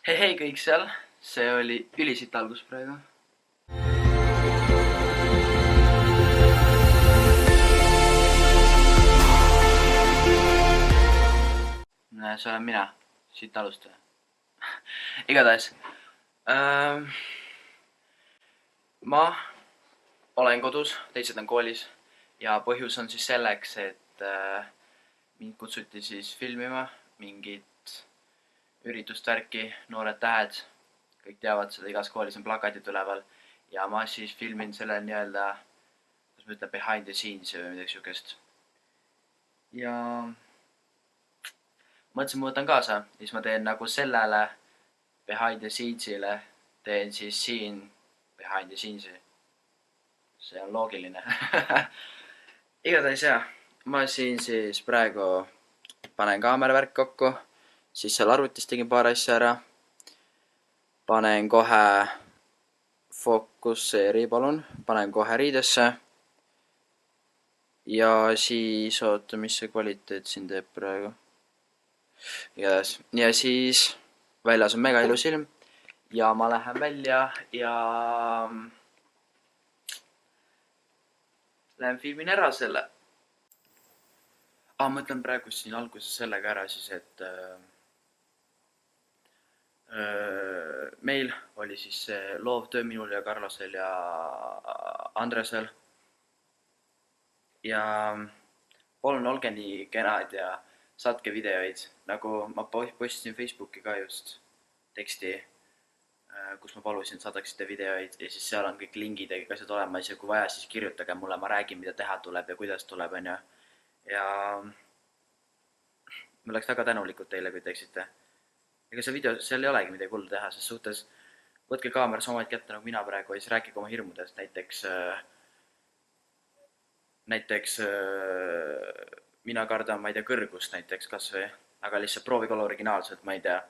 Hei kõik seal, see oli ülisitt algus praegu. See olen mina, siit alustaja. Igatahes. Ma olen kodus, teised on koolis ja põhjus on siis selleks, et mind kutsuti siis filmima mingit üritust värki, Noored tähed, kõik teavad seda, igas koolis on plakatid üleval ja ma siis filmin selle nii-öelda, kuidas ma ütlen, behind the scenes või midagi siukest. Ja mõtlesin, ma võtan kaasa, siis ma teen nagu sellele behind the scenes'ile, teen siis siin behind the scenes'i. See on loogiline. Igatahes jah, ma siin siis praegu panen kaameravärk kokku. Siis seal arvutis tegin paar asja ära. Panen kohe fokusseeri, palun. Panen kohe riidesse. Ja siis, oota, mis see kvaliteet siin teeb praegu. Ja siis väljas on mega ilus ilm. Ja ma lähen välja ja lähen filmin ära selle. Mõtlen praegu siin alguses sellega ära siis, et meil oli siis see loovtöö minul ja Karlasel ja Andresel. Ja palun olge nii kenad ja saatke videoid. Nagu ma postisin Facebooki ka just teksti, kus ma palusin, saadaksite videoid ja siis seal on kõik lingid ja kõik asjad olemas ja kui vaja, siis kirjutage mulle, ma räägin, mida teha tuleb ja kuidas tuleb, on ju. Ja ma oleks väga tänulikud teile, kui teeksite. Ega see video, seal ei olegi midagi hullu teha, sest suhtes võtke kaameras omaid kätte nagu mina praegu ja siis rääkige oma hirmudest. Näiteks mina kardan, ma ei tea, kõrgust näiteks kas või, aga lihtsalt proovige olla originaalselt, ma ei tea,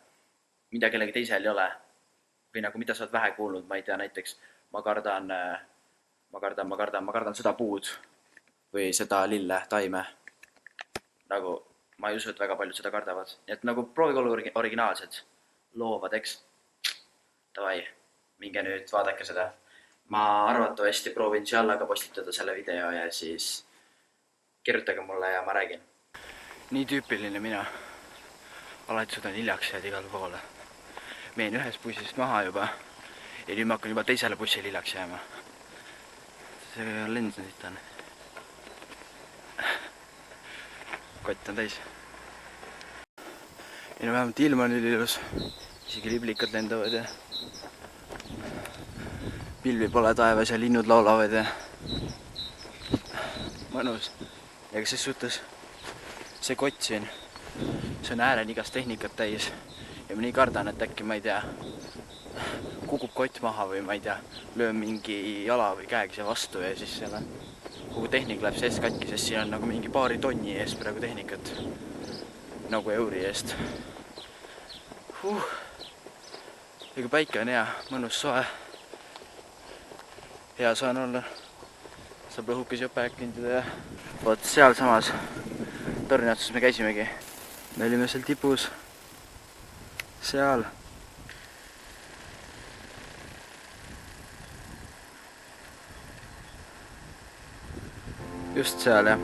mida kellegi teisel ei ole. Või nagu mida sa oled vähe kuulnud, ma ei tea, näiteks ma kardan seda puud või seda lille taime. Nagu ma ei usu, et väga paljud seda kardavad. Nii et nagu proovige olla originaalsed, loovad, eks. Davai, minge nüüd, vaadake seda. Ma arvatavasti proovin Giallaga postitada selle video ja siis kirjutage mulle ja ma räägin. Nii tüüpiline mina. Alati suudan hiljaks jääda igale poole. Meen ühest bussist maha juba ja nüüd ma hakkan juba teisele bussile hiljaks jääma. See lens nüüd on. Kott on täis. Ja no vähemalt ilm on ilus. Isegi liblikad lendavad ja pilvi pole taevas ja linnud laulavad ja mõnus. Ja ses suhtes see kott siin, see on äären igast tehnikat täis ja ma nii kardan, et äkki ma ei tea, kukub kott maha või ma ei tea, löön mingi jala või käega siia vastu ja siis selle kogu tehnik läheb sees katki, sest siin on nagu mingi paari tonni eest praegu tehnikat. Nagu euri eest. Ega päike on hea, mõnus soe. Hea saan olla. Saab lõhukesi õppeäkkindida ja vaat seal samas torniotsus me käisimegi. Me olime seal tipus. Seal. Just seal, jah.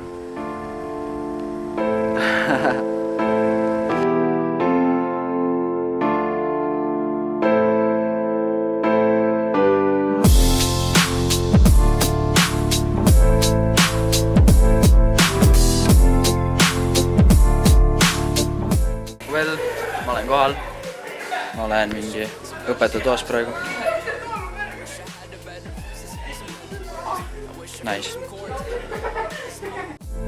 Well, ma olen kohal. Ma olen mingi õpetaja toas praegu. Nice.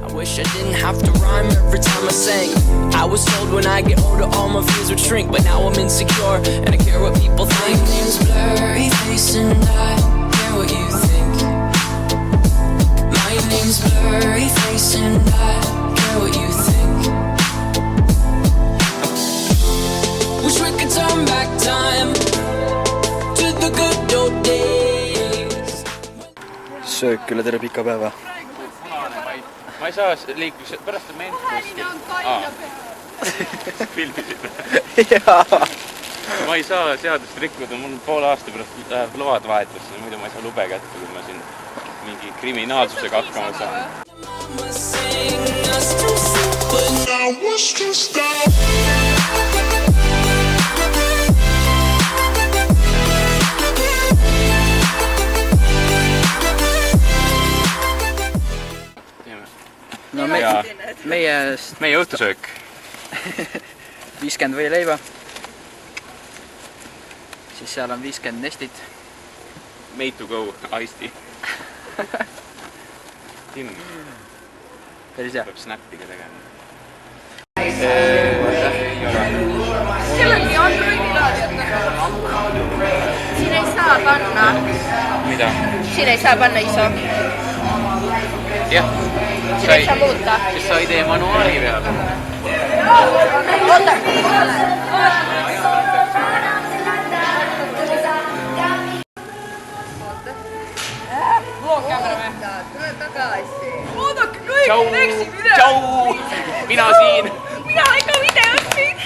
I wish I didn't have to rhyme every time I sang. I was told when I get older all my fears would shrink, but now I'm insecure and I care what people think. My name's Blurry Face and I care what you think. My name's Blurry Face and I care what you think. Wish we could turn back time to the good old days. Söök üle tere pika päeva. Ma ei saa liiklus, pärast on ment kuskil. Filmisid. Jaa. Ma ei saa seadust rikkuda, mul poole aasta pärast läheb load vahetusse, muidu ma ei saa lube kätte, kui ma siin mingi kriminaalsusega hakkama saan. No meie õhtusöök. 50 võileiba. Siis seal on 50 nestit. Made to go, iced tea. Tim. Päris hea. Peab snappiga tegema. Seal on nii Androidi-laadi, siin ei saa panna. Mida? Siin ei saa panna ISO. Jah. Siin ei saa muuta. Siis sa ei tee manuaali peale. Oota. Tule tagasi. Oodake kõik, teeksin video. Tšau! Mina siin! Mina ikka videos siin.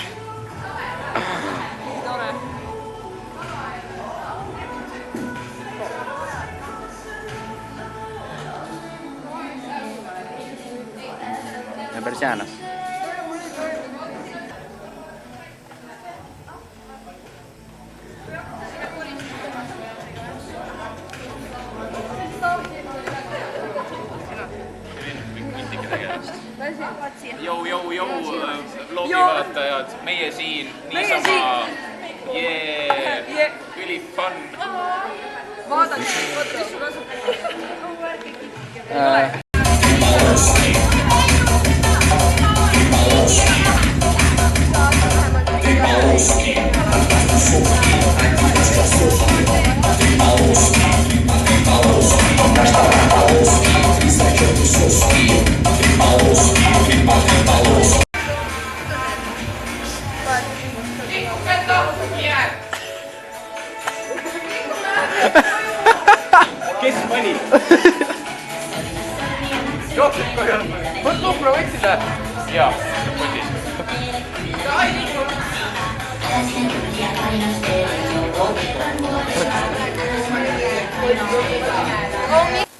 Ja päris hea. Jou, vlogivaatajad, meie siin, niisama, jee, üli fun. Vaadake, mis sul Kes pani? Jookseb koju. Võt GoPro võtsid või? Jaa, võttis.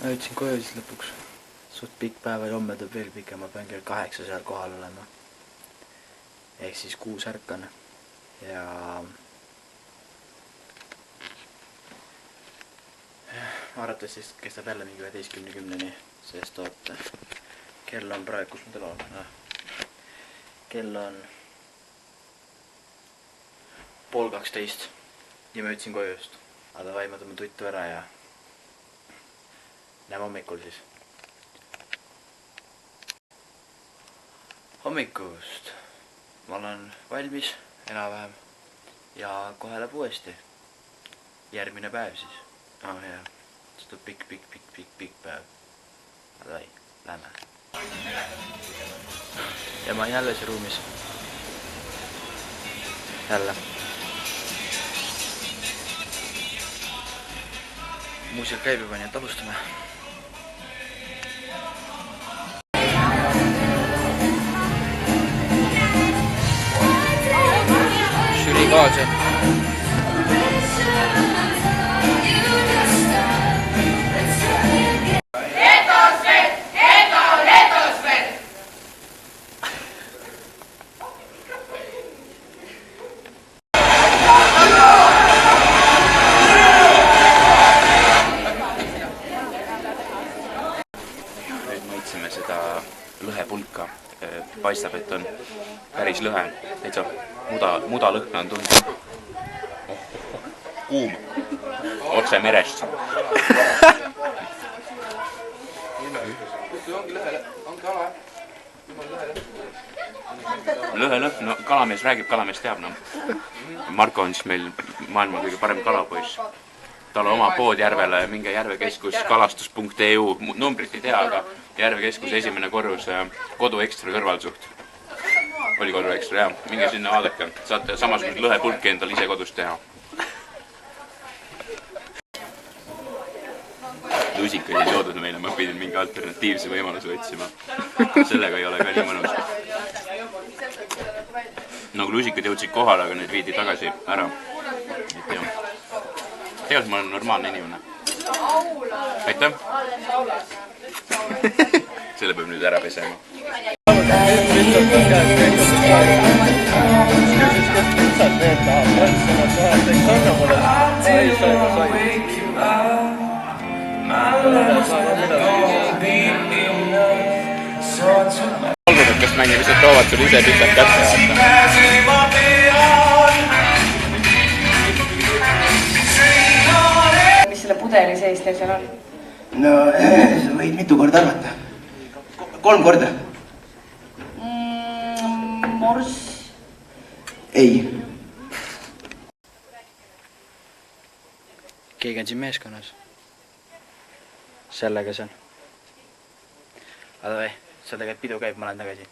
Ma jõudsin koju siis lõpuks. Suht pikk päev ja homme tuleb veel pikem, ma pean kell 8 seal kohal olema. Ehk siis 6 ärkan. Ja arvates siis kestab jälle mingi 11:10, sest oota, kell on praegu, kus ma tal olen? Kell on 11:30 ja ma jõudsin koju just. Aga davai, ma tõmban tuttu ära ja näeme hommikul siis. Hommikust ma olen valmis enam-vähem ja kohe läheb uuesti. Järgmine päev siis. Jaa. Seda pikk päev. Aga davai, lähme. Ja ma olen jälle siin ruumis. Jälle. Muusika käib juba, nii et alustame. Süli kaasa. Maitseme seda lõhepulka. Paistab, et on päris lõhe. Täitsa muda lõhna on tulnud. Kuum. Otse merest. Lõhe lõhn, no kalamees räägib, kalamees teab, no. Marko on siis meil maailma kõige parem kalapoiss. Tal on oma pood järvele, minge järvekeskus, kalastus.eu, numbrit ei tea, aga järvekeskuse esimene korrus Kodu Ekstra kõrval suht. Oli Kodu Ekstra, jah. Minge sinna vaadake. Saate samasugused lõhepulki endal ise kodus teha. Lusikaid ei toodud meile, ma pidin mingi alternatiivse võimaluse otsima. Sellega ei ole ka nii mõnus. Nagu lusikad jõudsid kohale, aga need viidi tagasi ära. Tegelikult ma olen normaalne inimene. Aitäh! Selle peab nüüd ära pesema. Kas mängib lihtsalt toovad sul ise pitsad kätte vaata. Mis selle pudeli sees teil seal on? No, sa võid mitu korda arvata. 3 korda. Morss. Ei. Keegi on siin meeskonnas. Sellega see on. Aga sellega pidu käib, ma olen tagasi.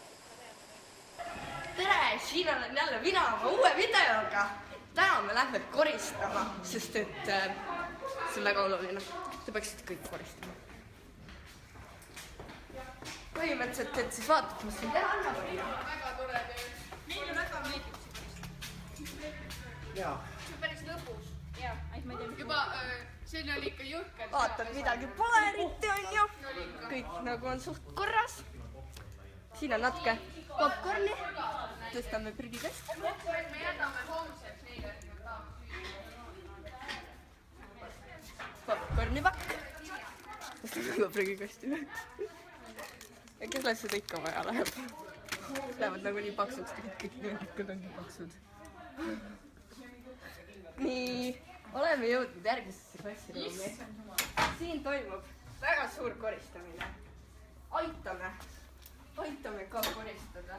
Tere, siin olen jälle mina oma uue videoga. Täna me lähme koristama, sest et see on väga oluline. Te peaksite kõik koristama. Põhimõtteliselt, et siis vaatate, mis siin teha annab. Väga tore töö. Meile väga meeldib see koristamine. Jaa. See on päris lõbus. Jaa, ma ei tea. Juba see oli ikka jõhker. Vaatad, midagi pole eriti on ju. Kõik nagu on suht korras. Siin on natuke popcorni. Tõstame prügikast. Me jätame homseks neile. Popcornipakk. Tõstame juba prügikasti. Ja kes läheb seda ikka vaja läheb? Lähevad nagu nii paksuks, kõik need on nii paksud. Nii, oleme jõudnud järgmisesse klassiruumi. Siin toimub väga suur koristamine. Aitame ka koristada.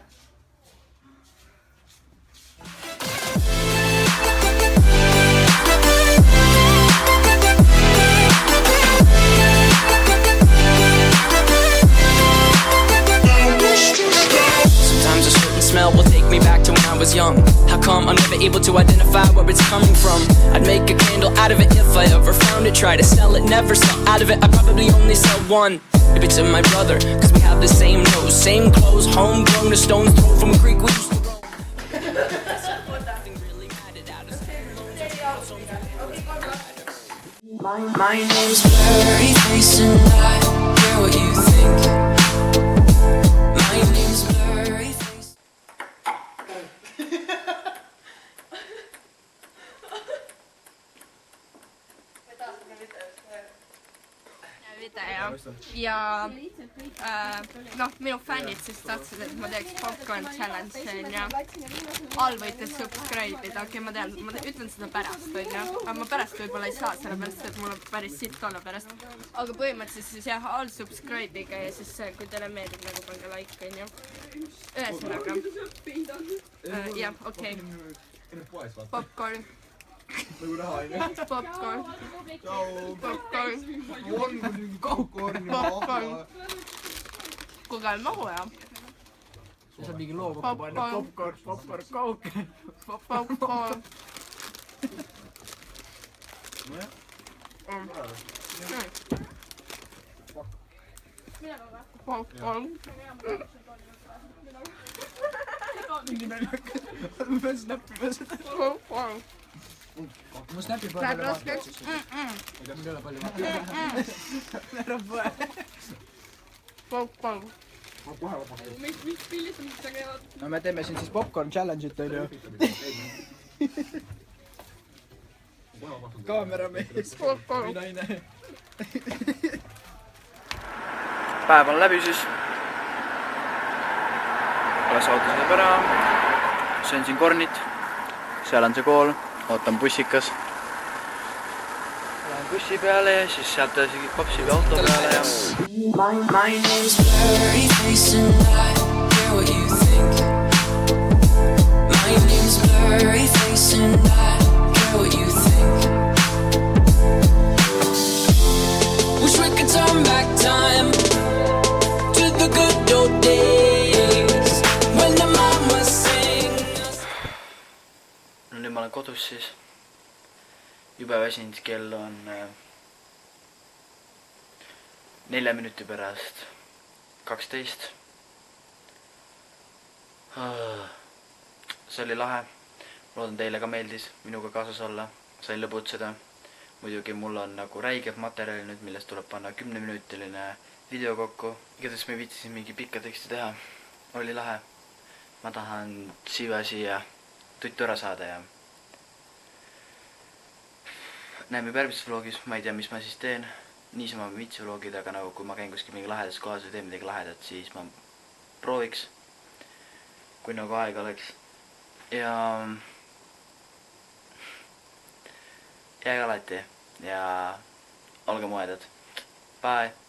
Sometimes a certain smell will take me back to when I was young. How come I'm never able to identify where it's coming from? I'd make a candle out of it if I ever found it. Try to sell it, never sell out of it. I probably only sell one. Maybe to my brother, cause we have the same nose, same clothes, homegrown, a stone's throw from a creek we used to grow. My name's Blurry Face and I care what you think. My name's Blurry Face. Ja noh, minu fännid siis tahtsid, et ma teeks popcorn challenge ja all võite subscribe ida, okei, ma tean, ma ütlen seda pärast, on ju, aga ma pärast võib-olla ei saa, sellepärast et mul on päris sitt olla pärast, aga põhimõtteliselt siis jah, all subscribe iga ja siis kui teile meeldib, nagu pange like, on ju, ühesõnaga, jah, okei, popcorn. Popcorn. Kuule, mahu ja. See on mingi loo kokku panna. Popcorn, kook. Popcorn. Popcorn. Mingi naljakas. Ma pean snappima seda. Popcorn. Ma snappi palju Läheb raskeks. Ega mul ei ole palju ära poe. Popcorn. Mis pildid on seda käivad? No me teeme siin siis popcorn challenge'it, on ju. Kaameramees. Popcorn. Või naine. Päev on läbi siis. Alles ootan seda ära. Söön siin kornit. Seal on see kool. Ootan bussikas. Lähen bussi peale ja siis sealt edasi kopsiga auto peale ja... My name's Blurry Face and I care what you think. My name's Blurry Face and I care what you think. Wish we could turn back time to the good old days when the mama sang us. No nüüd ma olen kodus siis. Jube väsinud, kell on 4 minuti pärast 12. See oli lahe. loodan teile ka meeldis minuga kaasas olla, sain lõbutseda. Muidugi mul on nagu räigev materjali nüüd, millest tuleb panna 10-minutiline video kokku. Igatahes me viitisin mingi pikka teksti teha. Oli lahe. Ma tahan siia tuttu ära saada ja näeme järgmises vlogis. Ma ei tea, mis ma siis teen. Niisama mitsi vlogid, aga nagu kui ma käin kuskil mingi lahedas kohas või teen midagi lahedat, siis ma prooviks, kui nagu aega oleks. Ja jääge alati ja olge moedad. Bye!